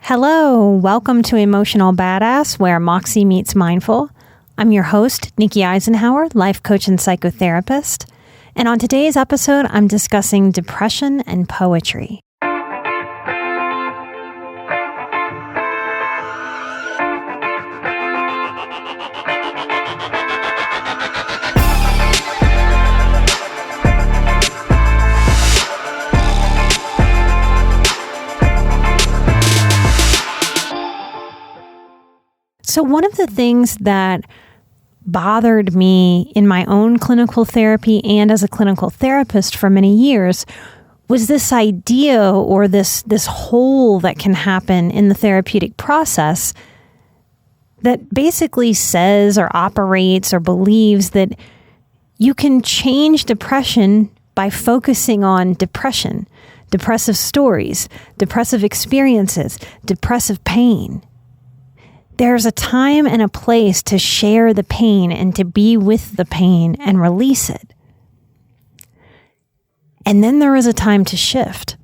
Hello, welcome to Emotional Badass, where Moxie meets mindful. I'm your host, Nikki Eisenhower, life coach and psychotherapist. And on today's episode, I'm discussing depression and poetry. So one of the things that bothered me in my own clinical therapy and as a clinical therapist for many years was this idea or this hole that can happen in the therapeutic process that basically says or operates or believes that you can change depression by focusing on depression, depressive stories, depressive experiences, depressive pain. There's a time and a place to share the pain and to be with the pain and release it. And then there is a time to shift.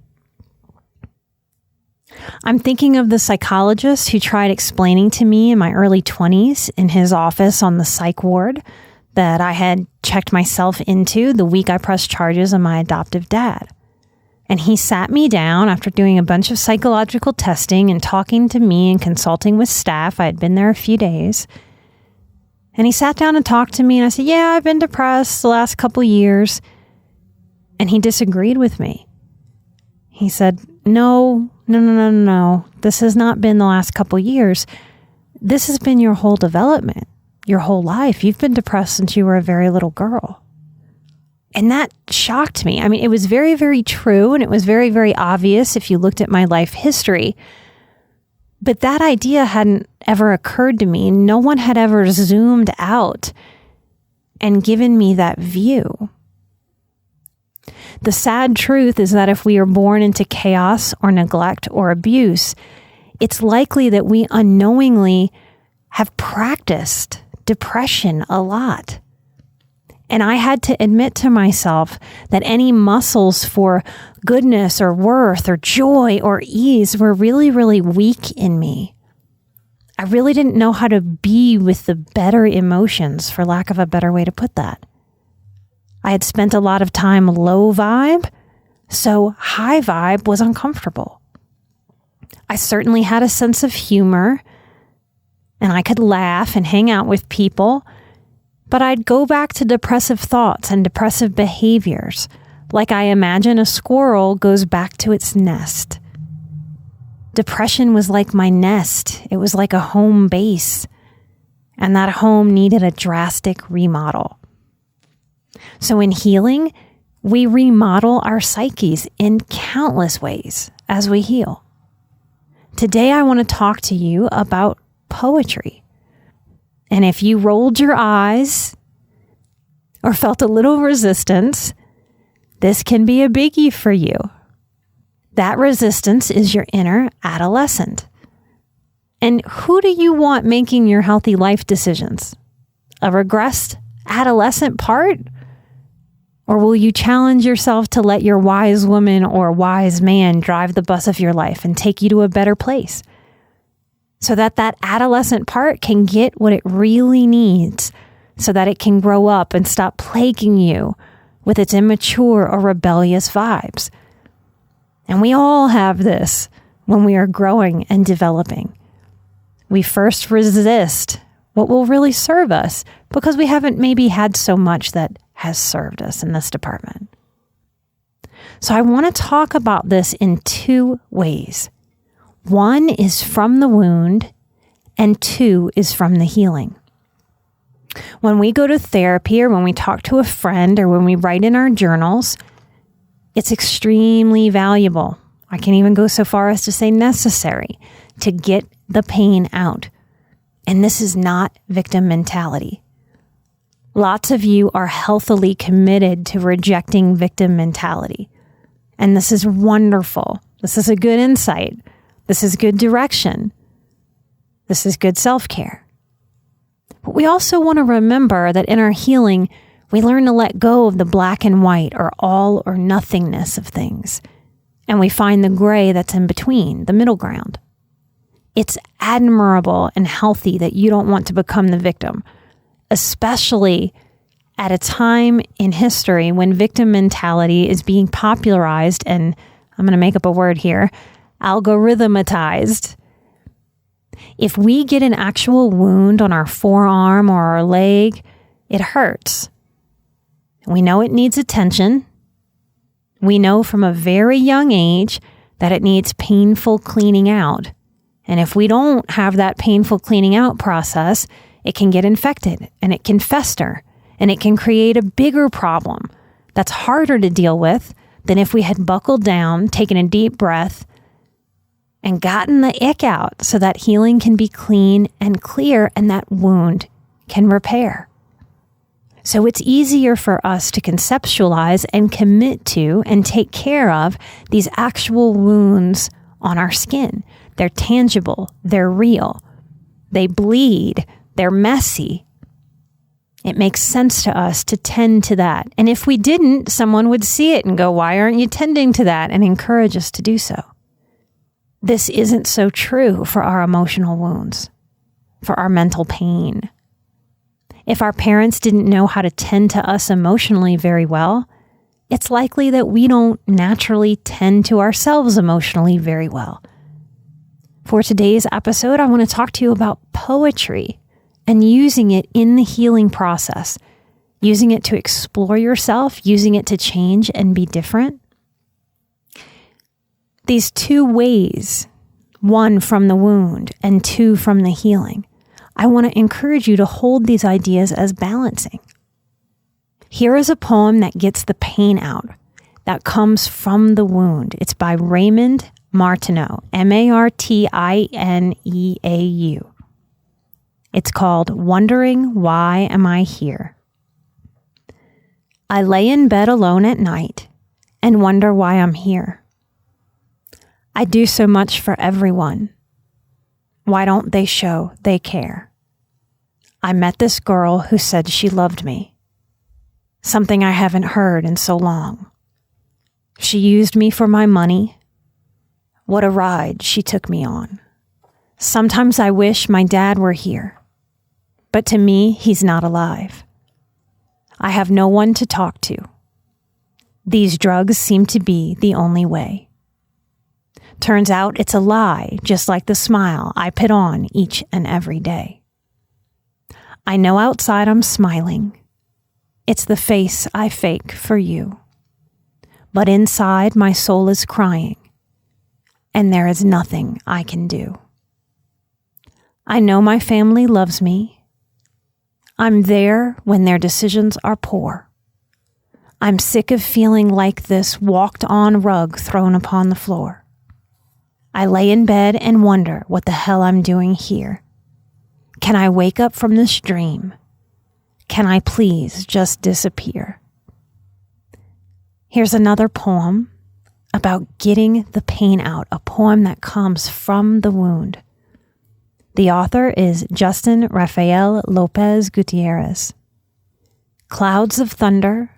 I'm thinking of the psychologist who tried explaining to me in my early 20s in his office on the psych ward that I had checked myself into the week I pressed charges on my adoptive dad. And he sat me down after doing a bunch of psychological testing and talking to me and consulting with staff. I had been there a few days. And he sat down and talked to me. And I said, yeah, I've been depressed the last couple years. And he disagreed with me. He said, no. This has not been the last couple years. This has been your whole development, your whole life. You've been depressed since you were a very little girl. And that shocked me. I mean, it was very, very true. And it was very, very obvious if you looked at my life history. But that idea hadn't ever occurred to me. No one had ever zoomed out and given me that view. The sad truth is that if we are born into chaos or neglect or abuse, it's likely that we unknowingly have practiced depression a lot. And I had to admit to myself that any muscles for goodness or worth or joy or ease were really, really weak in me. I really didn't know how to be with the better emotions, for lack of a better way to put that. I had spent a lot of time low vibe, so high vibe was uncomfortable. I certainly had a sense of humor, and I could laugh and hang out with people. But I'd go back to depressive thoughts and depressive behaviors, like I imagine a squirrel goes back to its nest. Depression was like my nest. It was like a home base, and that home needed a drastic remodel. So in healing, we remodel our psyches in countless ways as we heal. Today, I want to talk to you about poetry. And if you rolled your eyes or felt a little resistance, this can be a biggie for you. That resistance is your inner adolescent. And who do you want making your healthy life decisions? A regressed adolescent part? Or will you challenge yourself to let your wise woman or wise man drive the bus of your life and take you to a better place? So that adolescent part can get what it really needs so that it can grow up and stop plaguing you with its immature or rebellious vibes. And we all have this when we are growing and developing. We first resist what will really serve us because we haven't maybe had so much that has served us in this department. So I want to talk about this in two ways. One is from the wound, and two is from the healing. When we go to therapy or when we talk to a friend or when we write in our journals, it's extremely valuable. I can even go so far as to say necessary to get the pain out. And this is not victim mentality. Lots of you are healthily committed to rejecting victim mentality. And this is wonderful. This is a good insight. This is good direction. This is good self-care. But we also want to remember that in our healing, we learn to let go of the black and white or all or nothingness of things. And we find the gray that's in between, the middle ground. It's admirable and healthy that you don't want to become the victim, especially at a time in history when victim mentality is being popularized and, I'm going to make up a word here, algorithmatized. If we get an actual wound on our forearm or our leg, it hurts. We know it needs attention. We know from a very young age that it needs painful cleaning out. And if we don't have that painful cleaning out process, it can get infected and it can fester and it can create a bigger problem that's harder to deal with than if we had buckled down, taken a deep breath, and gotten the ick out so that healing can be clean and clear and that wound can repair. So it's easier for us to conceptualize and commit to and take care of these actual wounds on our skin. They're tangible, they're real, they bleed, they're messy. It makes sense to us to tend to that. And if we didn't, someone would see it and go, why aren't you tending to that? And encourage us to do so. This isn't so true for our emotional wounds, for our mental pain. If our parents didn't know how to tend to us emotionally very well, it's likely that we don't naturally tend to ourselves emotionally very well. For today's episode, I want to talk to you about poetry and using it in the healing process, using it to explore yourself, using it to change and be different. These two ways, one from the wound and two from the healing, I want to encourage you to hold these ideas as balancing. Here is a poem that gets the pain out, that comes from the wound. It's by Raymond Martineau, Martineau. It's called Wondering Why Am I Here? I lay in bed alone at night and wonder why I'm here. I do so much for everyone. Why don't they show they care? I met this girl who said she loved me, something I haven't heard in so long. She used me for my money. What a ride she took me on. Sometimes I wish my dad were here, but to me, he's not alive. I have no one to talk to. These drugs seem to be the only way. Turns out it's a lie, just like the smile I put on each and every day. I know outside I'm smiling. It's the face I fake for you. But inside my soul is crying, and there is nothing I can do. I know my family loves me. I'm there when their decisions are poor. I'm sick of feeling like this walked-on rug thrown upon the floor. I lay in bed and wonder what the hell I'm doing here. Can I wake up from this dream? Can I please just disappear? Here's another poem about getting the pain out, a poem that comes from the wound. The author is Justin Rafael Lopez Gutierrez. Clouds of thunder,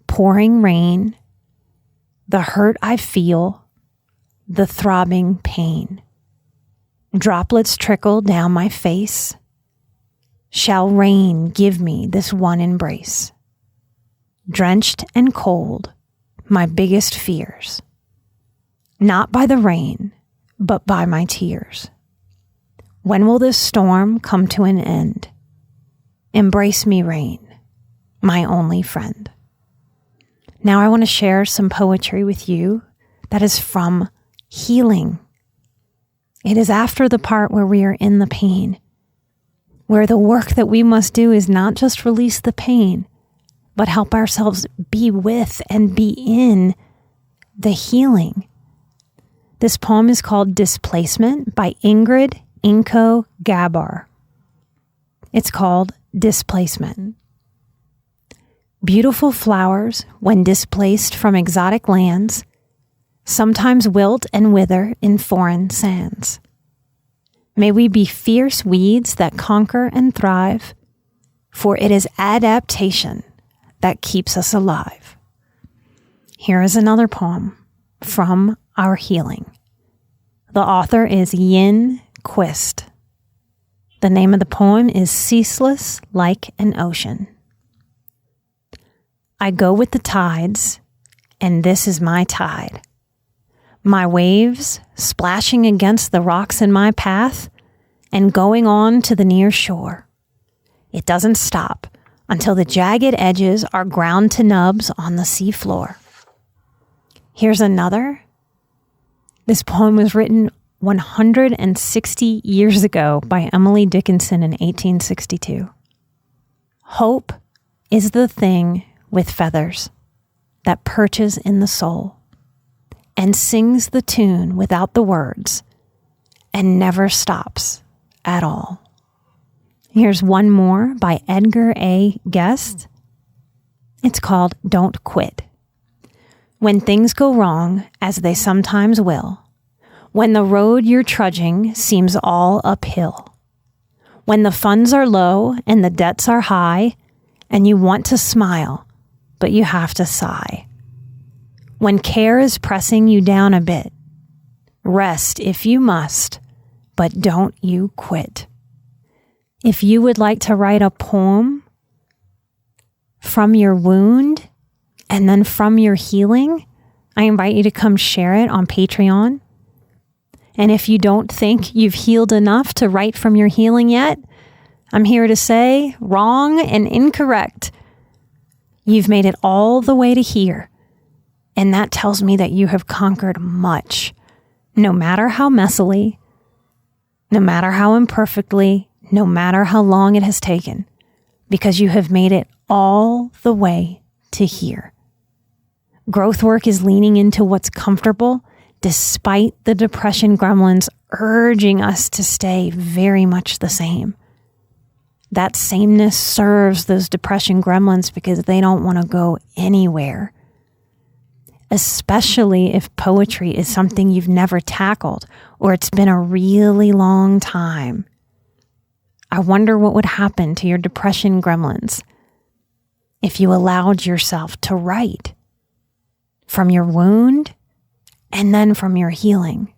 pouring rain, the hurt I feel, the throbbing pain. Droplets trickle down my face. Shall rain give me this one embrace? Drenched and cold, my biggest fears. Not by the rain, but by my tears. When will this storm come to an end? Embrace me, rain, my only friend. Now I want to share some poetry with you that is from healing. It is after the part where we are in the pain, where the work that we must do is not just release the pain, but help ourselves be with and be in the healing. This poem is called Displacement by Ingrid Inko Gabar. It's called Displacement. Beautiful flowers, when displaced from exotic lands, sometimes wilt and wither in foreign sands. May we be fierce weeds that conquer and thrive, for it is adaptation that keeps us alive. Here is another poem from our healing. The author is Yin Quist. The name of the poem is Ceaseless Like an Ocean. I go with the tides, and this is my tide. My waves splashing against the rocks in my path and going on to the near shore. It doesn't stop until the jagged edges are ground to nubs on the sea floor. Here's another. This poem was written 160 years ago by Emily Dickinson in 1862. Hope is the thing with feathers that perches in the soul and sings the tune without the words and never stops at all. Here's one more by Edgar A. Guest. It's called Don't Quit. When things go wrong, as they sometimes will, when the road you're trudging seems all uphill, when the funds are low and the debts are high, and you want to smile, but you have to sigh, when care is pressing you down a bit, rest if you must, but don't you quit. If you would like to write a poem from your wound and then from your healing, I invite you to come share it on Patreon. And if you don't think you've healed enough to write from your healing yet, I'm here to say wrong and incorrect. You've made it all the way to here. And that tells me that you have conquered much, no matter how messily, no matter how imperfectly, no matter how long it has taken, because you have made it all the way to here. Growth work is leaning into what's comfortable, despite the depression gremlins urging us to stay very much the same. That sameness serves those depression gremlins because they don't want to go anywhere. Especially if poetry is something you've never tackled or it's been a really long time. I wonder what would happen to your depression gremlins if you allowed yourself to write from your wound and then from your healing.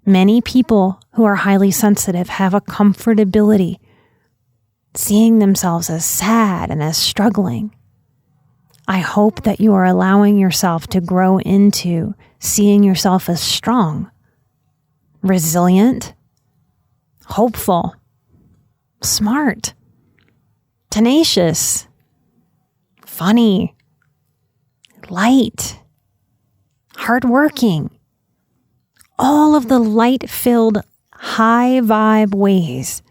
Many people who are highly sensitive have a comfortability seeing themselves as sad and as struggling. I hope that you are allowing yourself to grow into seeing yourself as strong, resilient, hopeful, smart, tenacious, funny, light, hardworking. All of the light-filled, high-vibe ways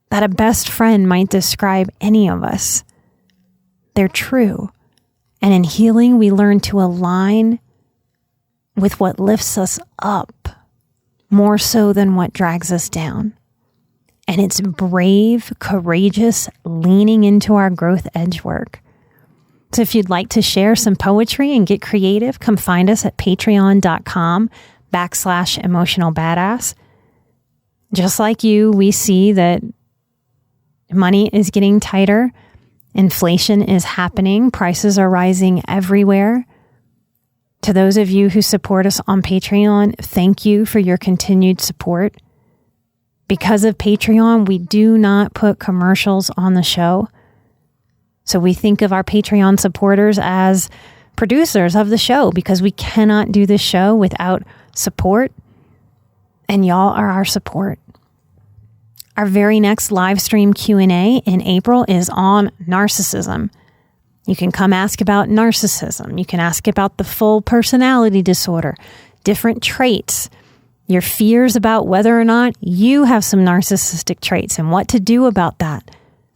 that a best friend might describe any of us. They're true. And in healing, we learn to align with what lifts us up more so than what drags us down. And it's brave, courageous, leaning into our growth edge work. So if you'd like to share some poetry and get creative, come find us at patreon.com/emotionalbadass. Just like you, we see that money is getting tighter. Inflation is happening. Prices are rising everywhere. To those of you who support us on Patreon, thank you for your continued support. Because of Patreon, we do not put commercials on the show. So we think of our Patreon supporters as producers of the show because we cannot do this show without support. And y'all are our support. Our very next live stream Q&A in April is on narcissism. You can come ask about narcissism. You can ask about the full personality disorder, different traits, your fears about whether or not you have some narcissistic traits and what to do about that,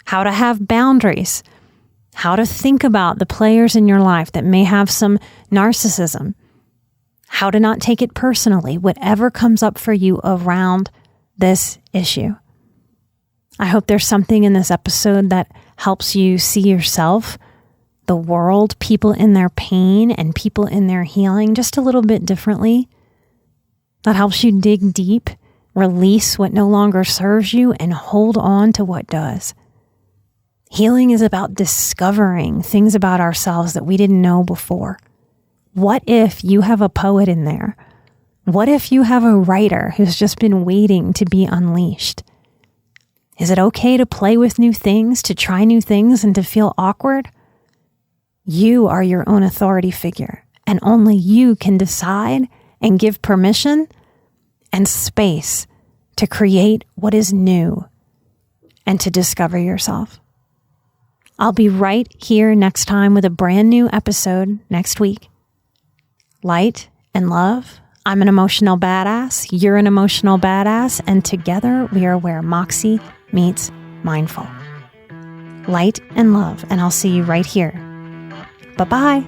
how to have boundaries, how to think about the players in your life that may have some narcissism, how to not take it personally, whatever comes up for you around this issue. I hope there's something in this episode that helps you see yourself, the world, people in their pain, and people in their healing just a little bit differently. That helps you dig deep, release what no longer serves you, and hold on to what does. Healing is about discovering things about ourselves that we didn't know before. What if you have a poet in there? What if you have a writer who's just been waiting to be unleashed? Is it okay to play with new things, to try new things, and to feel awkward? You are your own authority figure, and only you can decide and give permission and space to create what is new and to discover yourself. I'll be right here next time with a brand new episode next week. Light and love. I'm an emotional badass. You're an emotional badass. And together we are where Moxie meets mindful. Light and love. And I'll see you right here. Bye-bye.